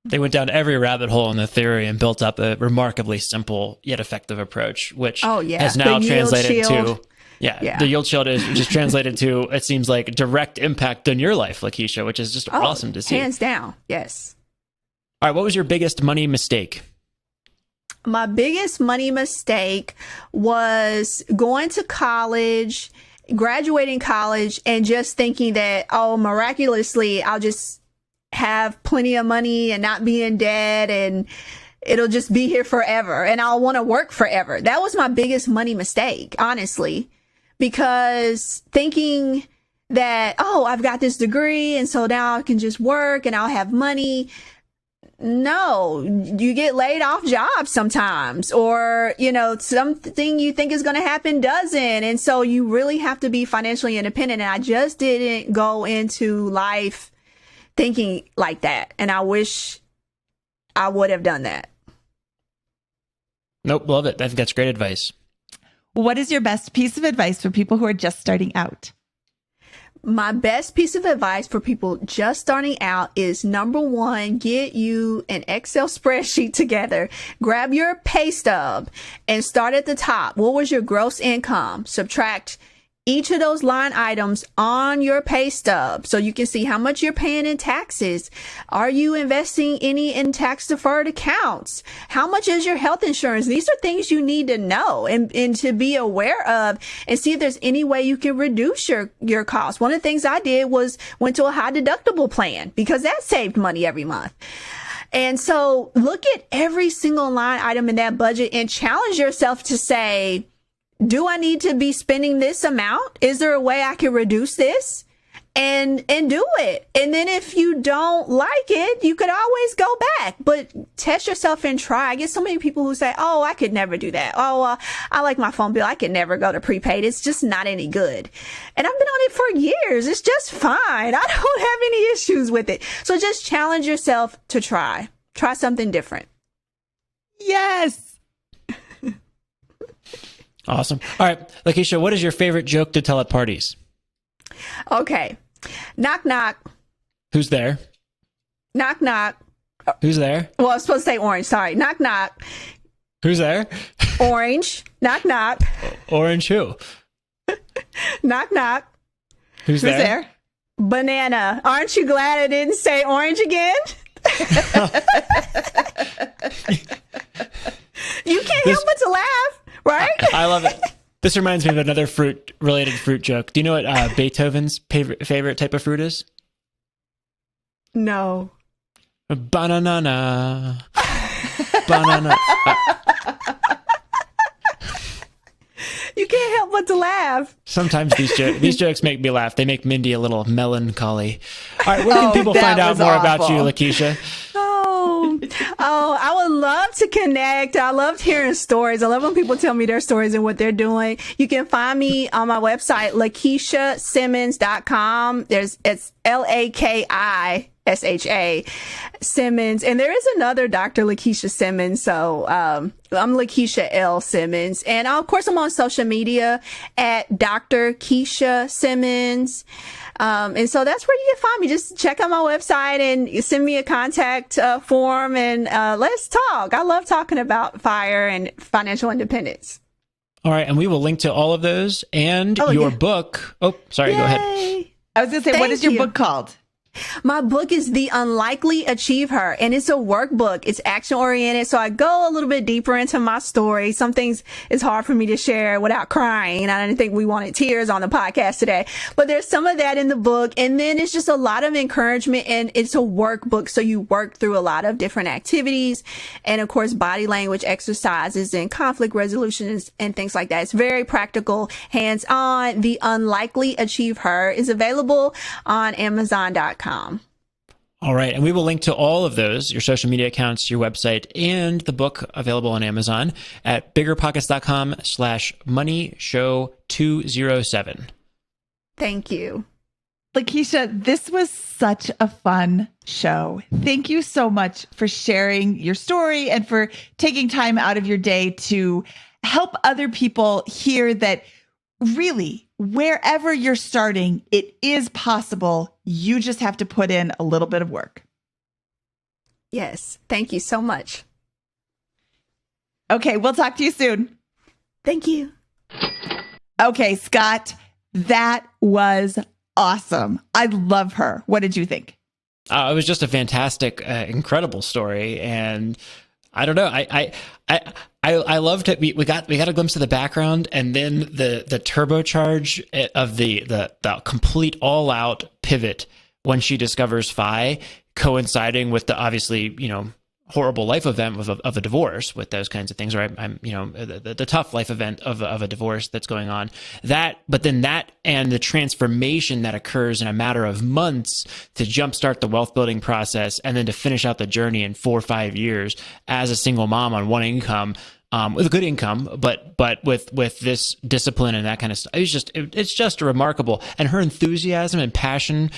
They went down every rabbit hole in the theory and built up a remarkably simple yet effective approach, which has now The yield translated shield. to the yield shield is just translated to, it seems like, direct impact on your life, Lakisha, which is just awesome to see. Hands down. Yes. All right, what was your biggest money mistake? My biggest money mistake was going to college, graduating college, and just thinking that, oh, miraculously, I'll just have plenty of money and not be in debt and it'll just be here forever and I'll want to work forever. That was my biggest money mistake, honestly, because thinking that, oh, I've got this degree and so now I can just work and I'll have money. No, you get laid off jobs sometimes, or, something you think is going to happen doesn't. And so you really have to be financially independent. And I just didn't go into life thinking like that. And I wish I would have done that. Nope, love it. I think that's great advice. What is your best piece of advice for people who are just starting out? My best piece of advice for people just starting out is, number one, get you an Excel spreadsheet together. Grab your pay stub and start at the top. What was your gross income? Subtract each of those line items on your pay stub so you can see how much you're paying in taxes. Are you investing any in tax deferred accounts? How much is your health insurance? These are things you need to know and to be aware of, and see if there's any way you can reduce your costs. One of the things I did was went to a high deductible plan because that saved money every month. And so look at every single line item in that budget and challenge yourself to say, do I need to be spending this amount? Is there a way I can reduce this? And do it. And then if you don't like it, you could always go back, but test yourself and try. I get so many people who say, oh, I could never do that. Oh, I like my phone bill. I could never go to prepaid. It's just not any good. And I've been on it for years. It's just fine. I don't have any issues with it. So just challenge yourself to try something different. Yes. Awesome. All right, Lakisha, what is your favorite joke to tell at parties? Okay. Knock, knock. Who's there? Knock, knock. Who's there? Well, I was supposed to say orange. Sorry. Knock, knock. Who's there? Orange. Knock, knock. Orange who? Knock, knock. Who's Who's there? there? Banana. Aren't you glad I didn't say orange again? You can't help but to laugh, right? I love it. This reminds me of another related fruit joke. Do you know what Beethoven's favorite type of fruit is? No. Banana. Banana. You can't help but to laugh. Sometimes these jokes make me laugh. They make Mindy a little melancholy. All right, where can people find out more about you, Lakisha? Oh, I would love to connect. I loved hearing stories. I love when people tell me their stories and what they're doing. You can find me on my website, LakishaSimmons.com. It's LAKISHA Simmons. And there is another Dr. Lakisha Simmons. So, I'm Lakisha L. Simmons. And of course, I'm on social media at Dr. Keisha Simmons. And so that's where you can find me. Just check out my website and send me a contact form and let's talk. I love talking about FIRE and financial independence. All right. And we will link to all of those and your book. Oh, sorry. Yay. Go ahead. I was going to say, what is your book called? My book is The Unlikely Achieve Her, and it's a workbook. It's action oriented. So I go a little bit deeper into my story. Some things is hard for me to share without crying. I didn't think we wanted tears on the podcast today, but there's some of that in the book. And then it's just a lot of encouragement, and it's a workbook. So you work through a lot of different activities and of course, body language exercises and conflict resolutions and things like that. It's very practical, hands on. The Unlikely Achieve Her is available on Amazon.com. All right. And we will link to all of those, your social media accounts, your website, and the book available on Amazon at biggerpockets.com/moneyshow207. Thank you. Lakisha, this was such a fun show. Thank you so much for sharing your story and for taking time out of your day to help other people hear that really, wherever you're starting, it is possible. You just have to put in a little bit of work. Yes. Thank you so much. Okay. We'll talk to you soon. Thank you. Okay, Scott, that was awesome. I love her. What did you think? It was just a fantastic, incredible story. And I don't know. I loved it. We got a glimpse of the background, and then the turbocharge of the complete all out pivot when she discovers FI, coinciding with the obviously horrible life event of a divorce, with those kinds of things, right? The tough life event of a divorce that's going on. But then that and the transformation that occurs in a matter of months to jumpstart the wealth building process, and then to finish out the journey in 4 or 5 years as a single mom on one income, with a good income, but with this discipline and that kind of stuff. It's just remarkable, and her enthusiasm and passion.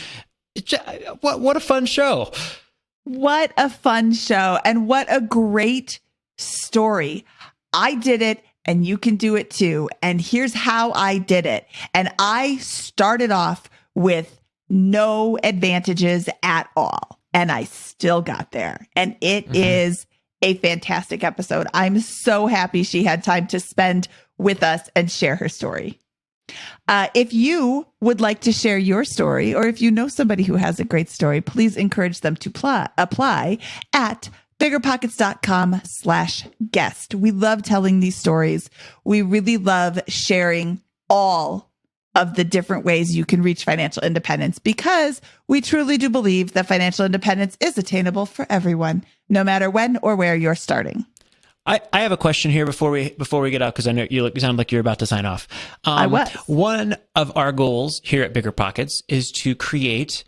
What a fun show. What a fun show, and what a great story. I did it, and you can do it too. And here's how I did it. And I started off with no advantages at all, and I still got there. And it is a fantastic episode. I'm so happy she had time to spend with us and share her story. If you would like to share your story, or if you know somebody who has a great story, please encourage them to apply at BiggerPockets.com/guest. We love telling these stories. We really love sharing all of the different ways you can reach financial independence, because we truly do believe that financial independence is attainable for everyone, no matter when or where you're starting. I have a question here before we get out, because I know you sound like you're about to sign off. I was. One of our goals here at BiggerPockets is to create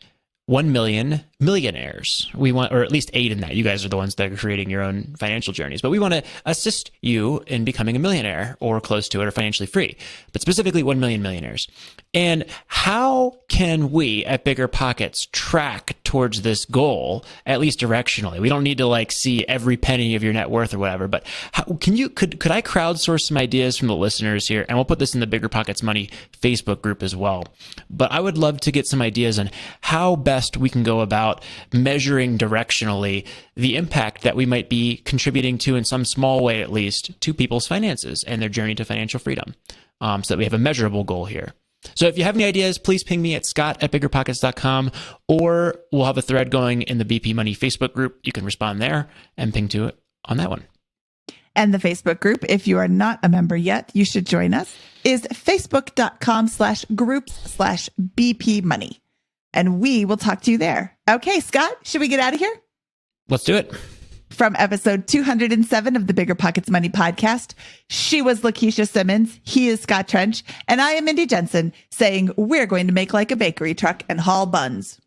1 million millionaires. We want, or at least 8 in that. You guys are the ones that are creating your own financial journeys, but we want to assist you in becoming a millionaire or close to it, or financially free, but specifically 1 million millionaires. And how can we at BiggerPockets track towards this goal, at least directionally? We don't need to see every penny of your net worth or whatever, but how, could I crowdsource some ideas from the listeners here? And we'll put this in the BiggerPockets Money Facebook group as well. But I would love to get some ideas on how best we can go about measuring directionally the impact that we might be contributing to, in some small way at least, to people's finances and their journey to financial freedom, so that we have a measurable goal here. So if you have any ideas, please ping me at scott@biggerpockets.com, or we'll have a thread going in the BP Money Facebook group. You can respond there and ping to it on that one. And the Facebook group, if you are not a member yet, you should join us, is facebook.com/groups/BP Money. And we will talk to you there. Okay, Scott, should we get out of here? Let's do it. From episode 207 of the BiggerPockets Money podcast, she was Lakisha Simmons, he is Scott Trench, and I am Mindy Jensen, saying we're going to make like a bakery truck and haul buns.